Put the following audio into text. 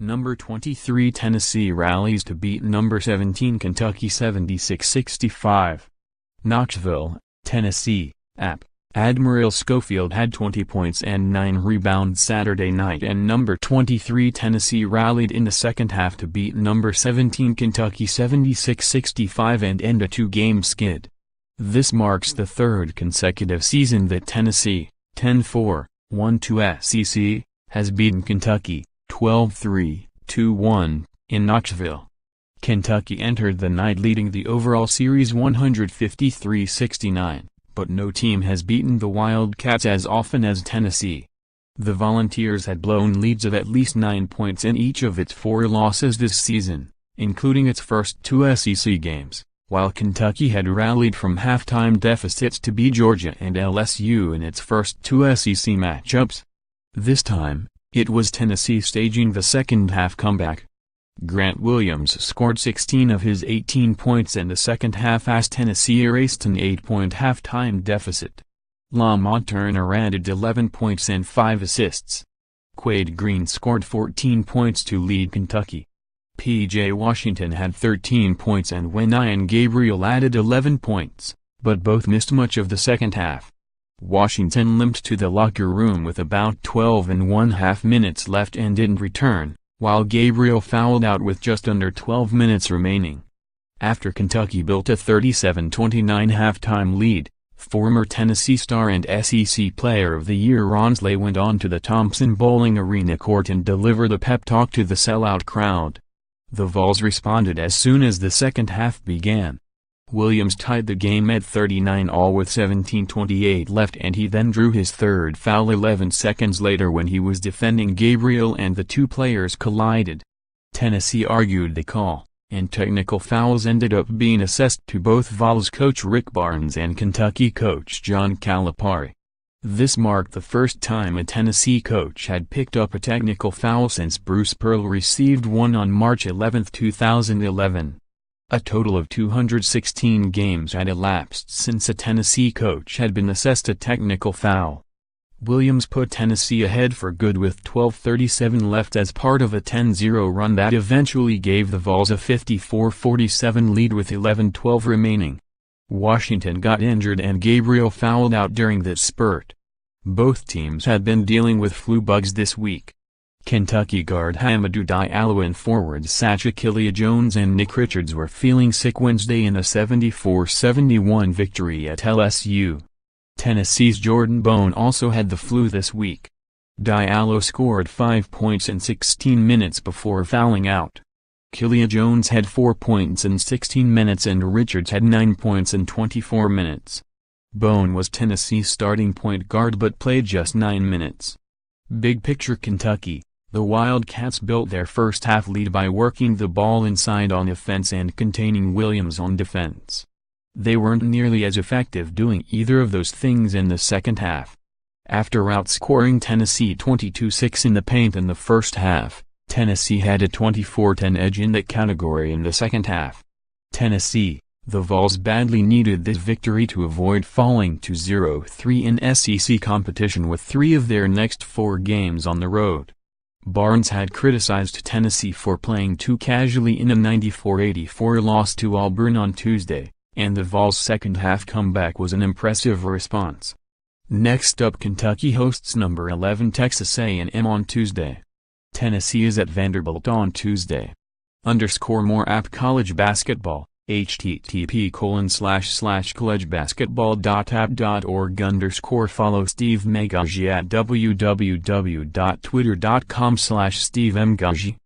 Number 23 Tennessee rallies to beat number 17 Kentucky 76-65. Knoxville, Tennessee, App. Admiral Schofield had 20 points and 9 rebounds Saturday night and number 23 Tennessee rallied in the second half to beat number 17 Kentucky 76-65 and end a two-game skid. This marks the third consecutive season that Tennessee, 10-4, 1-2 SEC, has beaten Kentucky, 12-3, 2-1, in Knoxville. Kentucky entered the night leading the overall series 153-69, but no team has beaten the Wildcats as often as Tennessee. The Volunteers had blown leads of at least 9 points in each of its 4 losses this season, including its first 2 SEC games, while Kentucky had rallied from halftime deficits to beat Georgia and LSU in its first 2 SEC matchups. This time, it was Tennessee staging the second-half comeback. Grant Williams scored 16 of his 18 points in the second half as Tennessee erased an 8-point halftime deficit. Lamont Turner added 11 points and 5 assists. Quade Green scored 14 points to lead Kentucky. P.J. Washington had 13 points and Wenyan Gabriel added 11 points, but both missed much of the second half. Washington limped to the locker room with about 12½ minutes left and didn't return, while Gabriel fouled out with just under 12 minutes remaining. After Kentucky built a 37-29 halftime lead, former Tennessee star and SEC Player of the Year Ronsley went on to the Thompson Bowling Arena court and delivered a pep talk to the sellout crowd. The Vols responded as soon as the second half began. Williams tied the game at 39-all with 17:28 left and he then drew his third foul 11 seconds later when he was defending Gabriel and the two players collided. Tennessee argued the call, and technical fouls ended up being assessed to both Vols coach Rick Barnes and Kentucky coach John Calipari. This marked the first time a Tennessee coach had picked up a technical foul since Bruce Pearl received one on March 11, 2011. A total of 216 games had elapsed since a Tennessee coach had been assessed a technical foul. Williams put Tennessee ahead for good with 12:37 left as part of a 10-0 run that eventually gave the Vols a 54-47 lead with 11:12 remaining. Washington got injured and Gabriel fouled out during this spurt. Both teams had been dealing with flu bugs this week. Kentucky guard Hamidou Diallo and forwards Sacha Jones and Nick Richards were feeling sick Wednesday in a 74-71 victory at LSU. Tennessee's Jordan Bone also had the flu this week. Diallo scored 5 points in 16 minutes before fouling out. Jones had 4 points in 16 minutes and Richards had 9 points in 24 minutes. Bone was Tennessee's starting point guard but played just 9 minutes. Big picture Kentucky. The Wildcats built their first-half lead by working the ball inside on offense and containing Williams on defense. They weren't nearly as effective doing either of those things in the second half. After outscoring Tennessee 22-6 in the paint in the first half, Tennessee had a 24-10 edge in that category in the second half. Tennessee, the Vols badly needed this victory to avoid falling to 0-3 in SEC competition with 3 of their next 4 games on the road. Barnes had criticized Tennessee for playing too casually in a 94-84 loss to Auburn on Tuesday, and the Vols' second-half comeback was an impressive response. Next up Kentucky hosts number 11 Texas A&M on Tuesday. Tennessee is at Vanderbilt on Tuesday. _more app college basketball, http://collegebasketball.app.org _follow Steve Megaji at www.twitter.com/SteveMgaji